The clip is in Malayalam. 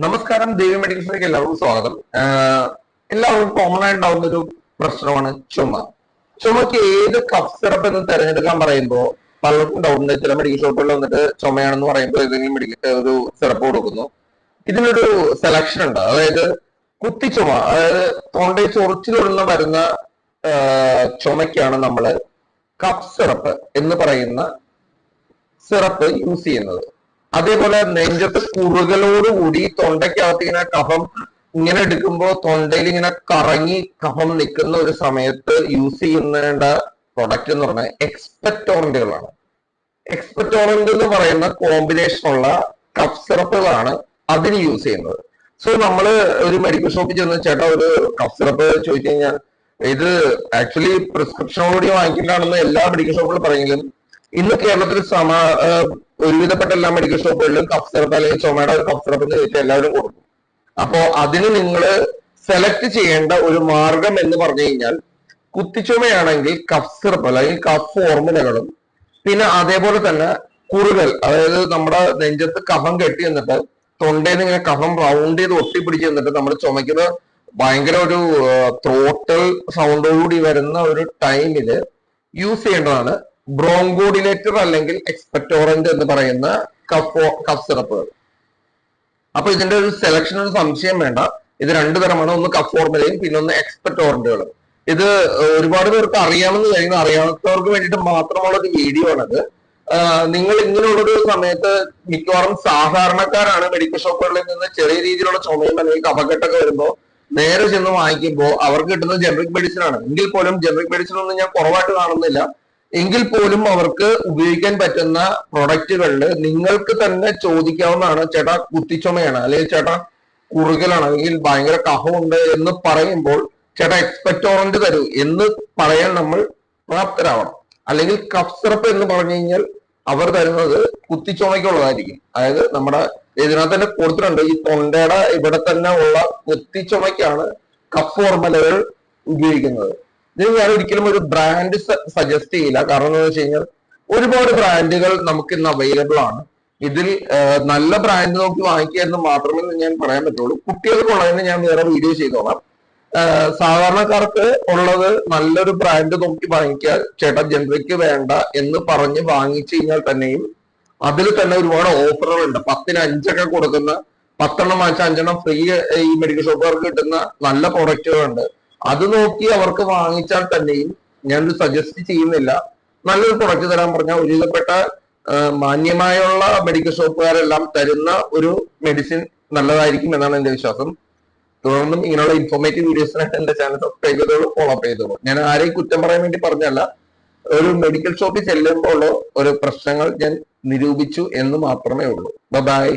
നമസ്കാരം, ദേവി മെഡിക്കൽസിലേക്ക് എല്ലാവർക്കും സ്വാഗതം. എല്ലാവർക്കും കോമൺ ആയി ഉണ്ടാവുന്ന ഒരു പ്രശ്നമാണ് ചുമ. ചുമക്ക് ഏത് കഫ് സിറപ്പ് എന്ന് തിരഞ്ഞെടുക്കാൻ പറയുമ്പോൾ പലർക്കും ഡൗട്ടുണ്ട്. ചില മെഡിക്കൽ ഷോപ്പുകളിൽ വന്നിട്ട് ചുമയാണെന്ന് പറയുമ്പോൾ ഏതെങ്കിലും ഒരു സിറപ്പ് കൊടുക്കുന്നു. ഇതിനൊരു സെലക്ഷൻ ഉണ്ട്. അതായത് കുത്തിച്ചുമ, അതായത് തൊണ്ടയിൽ ചൊറിച്ചിലൊടുന്ന വരുന്ന ചുമയ്ക്കാണ് നമ്മൾ കഫ് സിറപ്പ് എന്ന് പറയുന്ന സിറപ്പ് യൂസ് ചെയ്യുന്നത്. അതേപോലെ നെഞ്ചത്ത് കുറുകലോടുകൂടി തൊണ്ടയ്ക്കകത്ത് ഇങ്ങനെ കഫം ഇങ്ങനെ എടുക്കുമ്പോൾ തൊണ്ടയിൽ ഇങ്ങനെ കറങ്ങി കഫം നിൽക്കുന്ന ഒരു സമയത്ത് യൂസ് ചെയ്യുന്ന പ്രൊഡക്റ്റ് എന്ന് പറഞ്ഞാൽ എക്സ്പെക്ടോറന്റുകളാണ്. എക്സ്പെക്ടോറന്റ് എന്ന് പറയുന്ന കോമ്പിനേഷൻ ഉള്ള കഫ് സിറപ്പുകളാണ് അതിന് യൂസ് ചെയ്യുന്നത്. സോ നമ്മള് ഒരു മെഡിക്കൽ ഷോപ്പിൽ ചെന്ന് ചേട്ടാ ഒരു കഫ് സിറപ്പ് ചോദിച്ചു കഴിഞ്ഞാൽ ഇത് ആക്ച്വലി പ്രിസ്ക്രിപ്ഷനോടുകൂടി വാങ്ങിക്കേണ്ടതാണെന്ന് എല്ലാ മെഡിക്കൽ ഷോപ്പുകളും പറയെങ്കിലും ഇന്ന് കേരളത്തിൽ ഒരുവിധപ്പെട്ട എല്ലാ മെഡിക്കൽ ഷോപ്പുകളിലും കഫ് സിറപ്പ് അല്ലെങ്കിൽ ചുമയുടെ ഒരു കഫ് സിറപ്പ് എന്ന് ചോദിച്ചാൽ എല്ലാവരും കൊടുക്കും. അപ്പോ അതിന് നിങ്ങൾ സെലക്ട് ചെയ്യേണ്ട ഒരു മാർഗം എന്ന് പറഞ്ഞു കഴിഞ്ഞാൽ കുത്തിച്ചുമയാണെങ്കിൽ കഫ് സിറപ്പ് അല്ലെങ്കിൽ കഫ് ഫോർമുലകളും പിന്നെ അതേപോലെ തന്നെ കുറുകൽ, അതായത് നമ്മുടെ നെഞ്ചത്ത് കഫം കെട്ടി നിന്നിട്ട് തൊണ്ടയിൽ നിന്ന് ഇങ്ങനെ കഫം റൗണ്ട് ചെയ്ത് ഒട്ടിപ്പിടിച്ച് നിന്നിട്ട് നമ്മൾ ചുമക്കുന്ന ഭയങ്കര ഒരു ത്രോട്ടൽ സൗണ്ടോടുകൂടി വരുന്ന ഒരു ടൈമില് യൂസ് ചെയ്യേണ്ടതാണ് ബ്രോങ്കോഡിലേറ്റർ അല്ലെങ്കിൽ എക്സ്പെക്ടോറന്റ് എന്ന് പറയുന്ന കഫ് സിറപ്പുകൾ. അപ്പൊ ഇതിന്റെ ഒരു സെലക്ഷൻ ഒരു സംശയം വേണ്ട. ഇത് രണ്ടു തരമാണ്. ഒന്ന് കഫ് ഫോർമുലയും പിന്നെ ഒന്ന് എക്സ്പെക്ടോറന്റുകളും. ഇത് ഒരുപാട് പേർക്ക് അറിയാമെന്ന് കഴിയുന്ന അറിയാത്തവർക്ക് വേണ്ടിയിട്ട് മാത്രമുള്ള ഒരു വീഡിയോ ആണത്. നിങ്ങൾ ഇങ്ങനെയുള്ളൊരു സമയത്ത് മിക്കവാറും സാധാരണക്കാരാണ് മെഡിക്കൽ ഷോപ്പുകളിൽ നിന്ന് ചെറിയ രീതിയിലുള്ള ചുമയും അല്ലെങ്കിൽ കഫക്കെട്ടൊക്കെ വരുമ്പോൾ നേരെ ചെന്ന് വാങ്ങിക്കുമ്പോൾ അവർക്ക് കിട്ടുന്നത് ജനറിക് മെഡിസിൻ ആണ്. എങ്കിൽ പോലും ജനറിക് മെഡിസിൻ ഒന്നും ഞാൻ കുറവായിട്ട് കാണുന്നില്ല. എങ്കിൽ പോലും അവർക്ക് ഉപയോഗിക്കാൻ പറ്റുന്ന പ്രൊഡക്റ്റുകളിൽ നിങ്ങൾക്ക് തന്നെ ചോദിക്കാവുന്നതാണ്, ചേട്ടാ കുത്തിച്ചുമയാണ് അല്ലെങ്കിൽ ചേട്ടാ കുറുകലാണ് അല്ലെങ്കിൽ ഭയങ്കര കഫമുണ്ട് എന്ന് പറയുമ്പോൾ ചേട്ടാ എക്സ്പെക്ടോറന്റ് തരൂ എന്ന് പറയാൻ നമ്മൾ പ്രാപ്തരാവണം. അല്ലെങ്കിൽ കഫ് സിറപ്പ് എന്ന് പറഞ്ഞു കഴിഞ്ഞാൽ അവർ തരുന്നത് കുത്തിച്ചുമയ്ക്കുള്ളതായിരിക്കും. അതായത് നമ്മുടെ ഇതിനകത്ത് തന്നെ കൊടുത്തിട്ടുണ്ട്, ഈ തൊണ്ടയുടെ ഇവിടെ തന്നെ ഉള്ള കുത്തിച്ചുമയ്ക്കാണ് കഫ് ഫോർമുലകൾ ഉപയോഗിക്കുന്നത്. ഇത് ഞാൻ ഒരിക്കലും ഒരു ബ്രാൻഡ് സജസ്റ്റ് ചെയ്യില്ല. കാരണം എന്താണെന്ന് വെച്ച് കഴിഞ്ഞാൽ ഒരുപാട് ബ്രാൻഡുകൾ നമുക്ക് ഇന്ന് അവൈലബിൾ ആണ്. ഇതിൽ നല്ല ബ്രാൻഡ് നോക്കി വാങ്ങിക്കുക എന്ന് മാത്രമേ ഞാൻ പറയാൻ പറ്റുള്ളൂ. കുട്ടികൾക്കുള്ളതിന് ഞാൻ വേറെ വീഡിയോ ചെയ്തോളാം. സാധാരണക്കാർക്ക് ഉള്ളത് നല്ലൊരു ബ്രാൻഡ് നോക്കി വാങ്ങിക്കുക. ചേട്ടാ ജനറിക്ക് വേണ്ട എന്ന് പറഞ്ഞ് വാങ്ങിച്ചു കഴിഞ്ഞാൽ തന്നെയും അതിൽ തന്നെ ഒരുപാട് ഓഫറുകൾ ഉണ്ട്. 10ന് 5 കൊടുക്കുന്ന 10 വാങ്ങിച്ച 5 ഫ്രീ ഈ മെഡിക്കൽ ഷോപ്പുകാർക്ക് കിട്ടുന്ന നല്ല പ്രൊഡക്റ്റുകളുണ്ട്. അത് നോക്കി അവർക്ക് വാങ്ങിച്ചാൽ തന്നെയും ഞാനൊരു സജസ്റ്റ് ചെയ്യുന്നില്ല. നല്ലൊരു പ്രൊഡക്റ്റ് തരാൻ പറഞ്ഞാൽ ഒരുവിധപ്പെട്ട മാന്യമായുള്ള മെഡിക്കൽ ഷോപ്പുകാരെല്ലാം തരുന്ന ഒരു മെഡിസിൻ നല്ലതായിരിക്കും എന്നാണ് എന്റെ വിശ്വാസം. തുടർന്നും ഇങ്ങനെയുള്ള ഇൻഫോർമേറ്റീവ് വീഡിയോസിനായിട്ട് എന്റെ ചാനൽ സബ്സ്ക്രൈബ് ചെയ്തോളൂ, ഫോളോ അപ്പ് ചെയ്തോളൂ. ഞാൻ ആരെയും കുറ്റം പറയാൻ വേണ്ടി പറഞ്ഞല്ല, ഒരു മെഡിക്കൽ ഷോപ്പിൽ ചെല്ലുമ്പോൾ ഒരു പ്രശ്നങ്ങൾ ഞാൻ നിരൂപിച്ചു എന്ന് മാത്രമേ ഉള്ളൂ. ബൈ.